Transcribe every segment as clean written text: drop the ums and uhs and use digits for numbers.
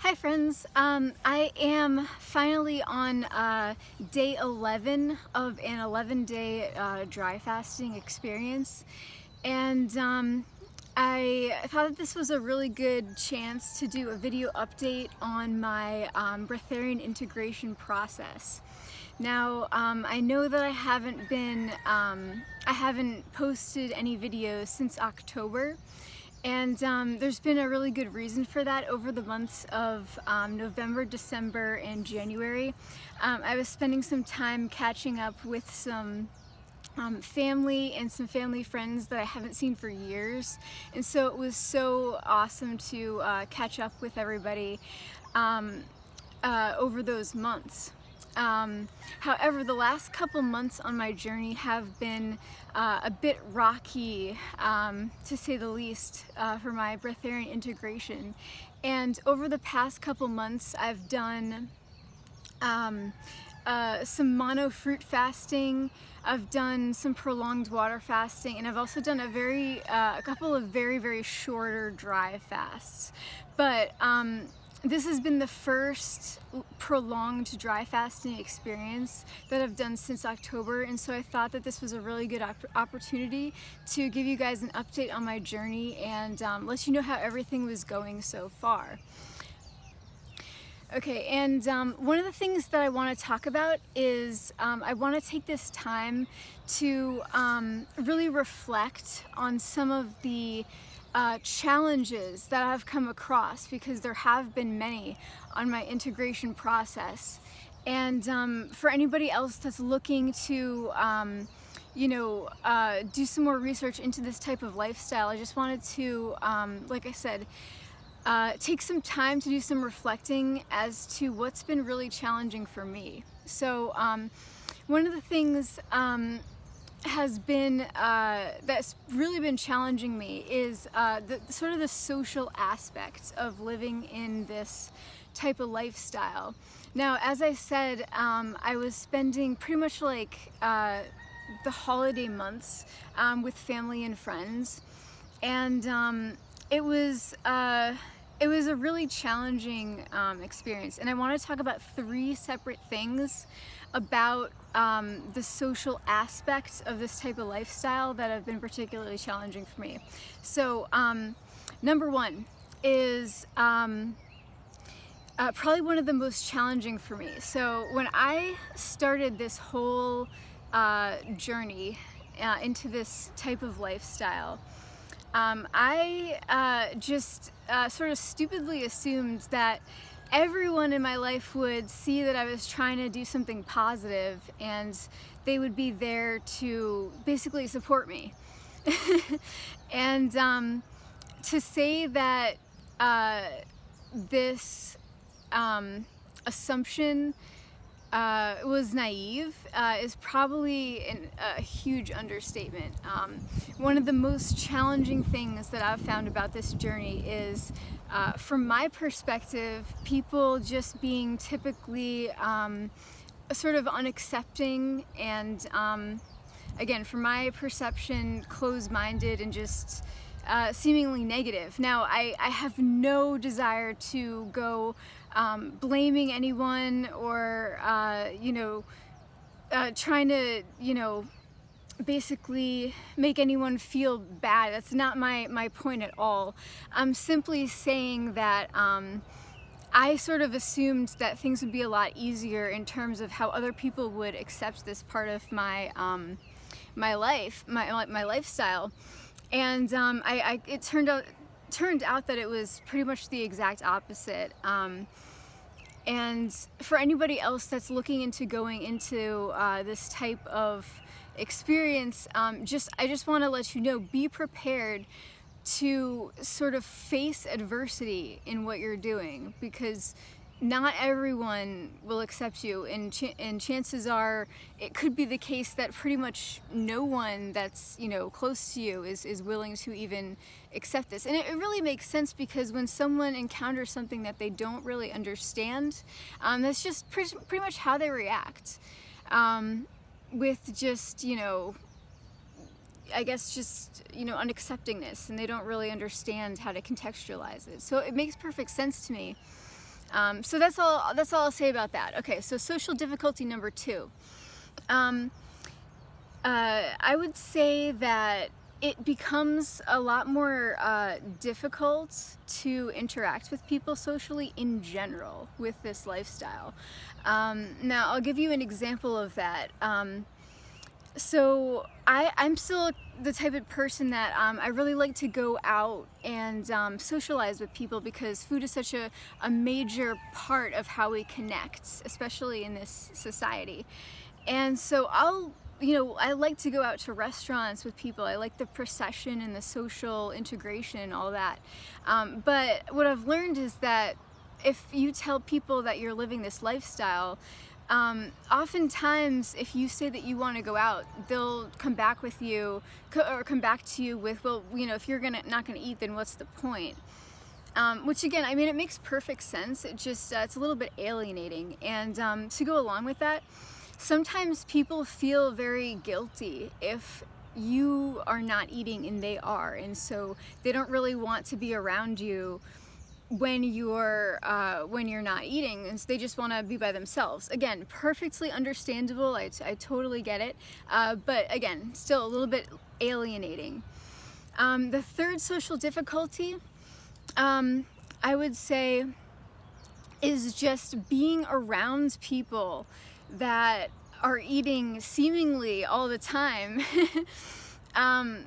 Hi friends, I am finally on day 11 of an 11-day dry fasting experience, and I thought that this was a really good chance to do a video update on my breatharian integration process. Now, I know that I haven't posted any videos since October, and there's been a really good reason for that. Over the months of November, December, and January, I was spending some time catching up with some family and some family friends that I haven't seen for years, and so it was so awesome to catch up with everybody over those months. However, the last couple months on my journey have been a bit rocky, to say the least, for my breatharian integration. And over the past couple months, I've done some mono fruit fasting. I've done some prolonged water fasting, and I've also done a couple of very shorter dry fasts. But this has been the first prolonged dry fasting experience that I've done since October, and so I thought that this was a really good opportunity to give you guys an update on my journey and let you know how everything was going so far. Okay, and one of the things that I want to talk about is I want to take this time to really reflect on some of the challenges that I've come across, because there have been many on my integration process. And for anybody else that's looking to do some more research into this type of lifestyle, I just wanted to, like I said, take some time to do some reflecting as to what's been really challenging for me. So one of the things has been that's really been challenging me is sort of the social aspect of living in this type of lifestyle. Now, as I said, I was spending pretty much like the holiday months with family and friends, and it was a really challenging experience. And I want to talk about three separate things about the social aspects of this type of lifestyle that have been particularly challenging for me. So number one is probably one of the most challenging for me. So when I started this whole journey into this type of lifestyle, I just sort of stupidly assumed that everyone in my life would see that I was trying to do something positive, and they would be there to basically support me. And to say that this assumption was naive is probably a huge understatement. One of the most challenging things that I've found about this journey is, from my perspective, people just being typically sort of unaccepting and, again, from my perception, closed-minded and just seemingly negative. Now, I have no desire to go blaming anyone or trying to basically make anyone feel bad. That's not my point at all. I'm simply saying that I sort of assumed that things would be a lot easier in terms of how other people would accept this part of my my lifestyle. And it turned out that it was pretty much the exact opposite. And for anybody else that's looking into going into this type of experience, I just want to let you know, be prepared to sort of face adversity in what you're doing, because not everyone will accept you, and chances are it could be the case that pretty much no one that's close to you is willing to even accept this. And it really makes sense, because when someone encounters something that they don't really understand, that's just pretty much how they react, with just I guess just unacceptingness, and they don't really understand how to contextualize it. So it makes perfect sense to me So that's all I'll say about that. Okay, so social difficulty number 2. I would say that it becomes a lot more difficult to interact with people socially in general with this lifestyle. Now, I'll give you an example of that. So I'm still the type of person that I really like to go out and socialize with people, because food is such a major part of how we connect, especially in this society. And so I like to go out to restaurants with people. I like the procession and the social integration and all that. But what I've learned is that if you tell people that you're living this lifestyle, oftentimes if you say that you want to go out, they'll come back with you, or come back to you with, well, if you're not gonna eat, then what's the point? Which again, I mean, it makes perfect sense. It just it's a little bit alienating. And to go along with that, sometimes people feel very guilty if you are not eating and they are, and so they don't really want to be around you when you're not eating, and so they just want to be by themselves. Again, perfectly understandable. I totally get it, but again, still a little bit alienating. The third social difficulty, I would say, is just being around people that are eating seemingly all the time.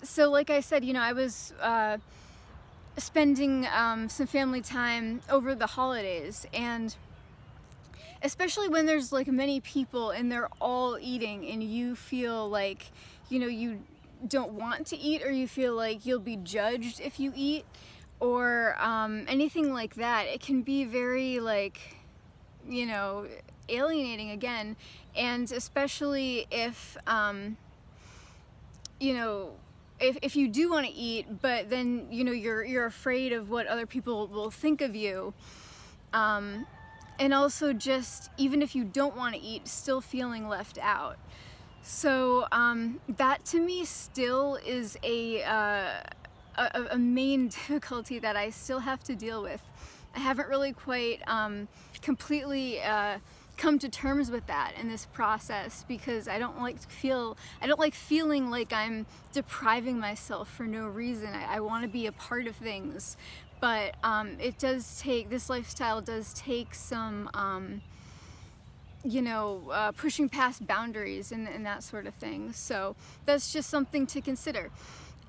So like I said, I was spending some family time over the holidays, and especially when there's like many people and they're all eating and you feel like you don't want to eat, or you feel like you'll be judged if you eat, or anything like that, it can be very alienating again. And especially if if you do want to eat, but then you're afraid of what other people will think of you, and also just even if you don't want to eat, still feeling left out. So that to me still is a main difficulty that I still have to deal with. I haven't really quite completely come to terms with that in this process, because I don't like feeling like I'm depriving myself for no reason. I want to be a part of things, but this lifestyle does take some pushing past boundaries and that sort of thing. So that's just something to consider.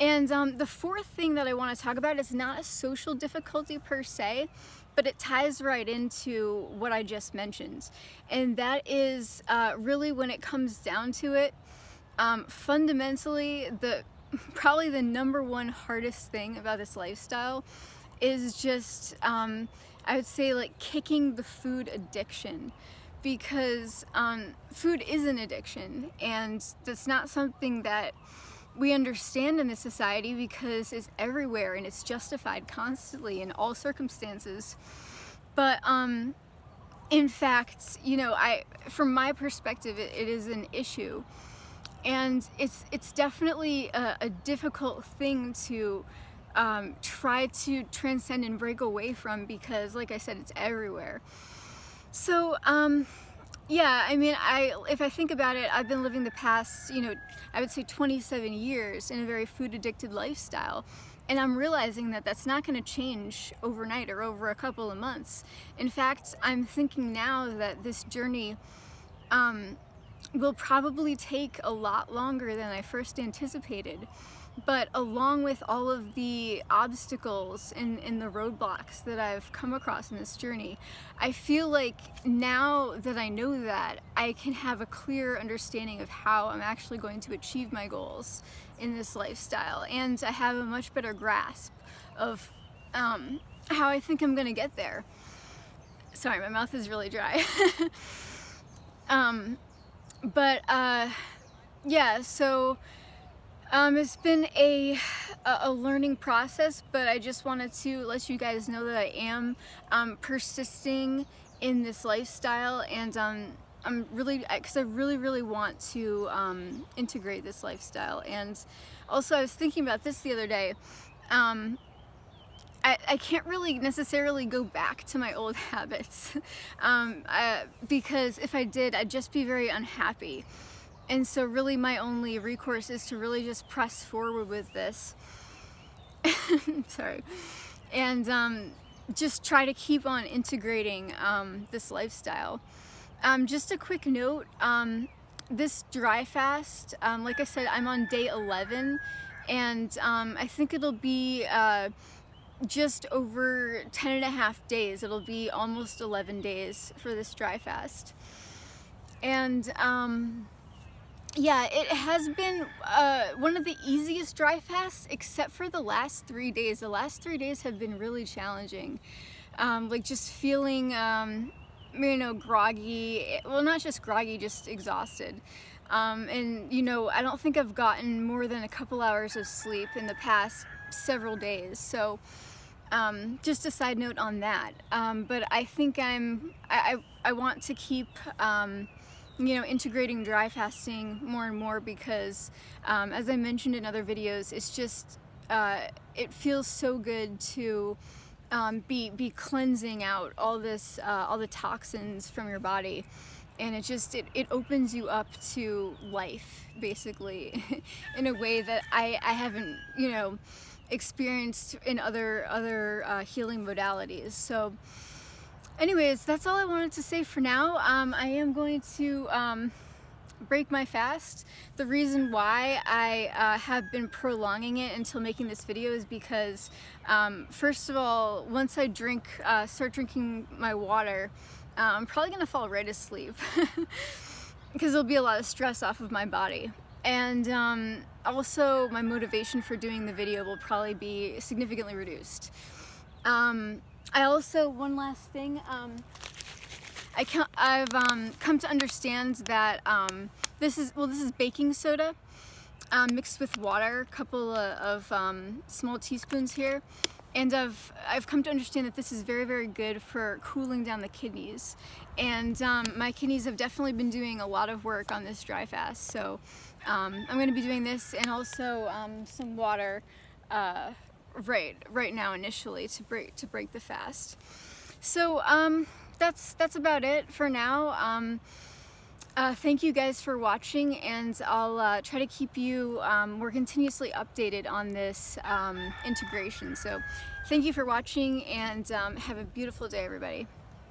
And the fourth thing that I want to talk about is not a social difficulty per se, but it ties right into what I just mentioned. And that is really, when it comes down to it, fundamentally, probably the number one hardest thing about this lifestyle is just, I would say, like, kicking the food addiction. Because food is an addiction, and that's not something that we understand in this society, because it's everywhere and it's justified constantly in all circumstances. But in fact, from my perspective, it is an issue, and it's definitely a difficult thing to try to transcend and break away from, because like I said, it's everywhere. So yeah, I mean, if I think about it, I've been living the past, I would say 27 years in a very food addicted lifestyle. And I'm realizing that that's not going to change overnight or over a couple of months. In fact, I'm thinking now that this journey will probably take a lot longer than I first anticipated. But along with all of the obstacles and the roadblocks that I've come across in this journey, I feel like now that I know that, I can have a clear understanding of how I'm actually going to achieve my goals in this lifestyle. And I have a much better grasp of how I think I'm going to get there. Sorry, my mouth is really dry. Yeah, so it's been a learning process, but I just wanted to let you guys know that I am persisting in this lifestyle, and I'm really, because I really want to integrate this lifestyle. And also, I was thinking about this the other day. I can't really necessarily go back to my old habits because if I did, I'd just be very unhappy. And so really my only recourse is to really just press forward with this. Sorry. And just try to keep on integrating this lifestyle. Just a quick note, this dry fast, like I said, I'm on day 11, and I think it'll be just over 10 and a half days. It'll be almost 11 days for this dry fast. And yeah, it has been one of the easiest dry fasts, except for the last 3 days. The last 3 days have been really challenging. Like just feeling, you know, groggy. Well, not just groggy, just exhausted. And, you know, I don't think I've gotten more than a couple hours of sleep in the past several days. So just a side note on that. But I think I want to keep you know, integrating dry fasting more and more because as I mentioned in other videos, it's just it feels so good to be cleansing out all this all the toxins from your body, and it opens you up to life basically in a way that I haven't, you know, experienced in other healing modalities. So anyways, that's all I wanted to say for now. I am going to break my fast. The reason why I have been prolonging it until making this video is because first of all, once I start drinking my water, I'm probably gonna fall right asleep because there'll be a lot of stress off of my body. And also my motivation for doing the video will probably be significantly reduced. I also, one last thing, I've come to understand that this is baking soda mixed with water, a couple of small teaspoons here, and I've come to understand that this is very, very good for cooling down the kidneys. And my kidneys have definitely been doing a lot of work on this dry fast, so I'm going to be doing this and also some water right now initially to break the fast. So that's about it for now. Thank you guys for watching, and I'll try to keep you more continuously updated on this integration. So thank you for watching, and have a beautiful day, everybody.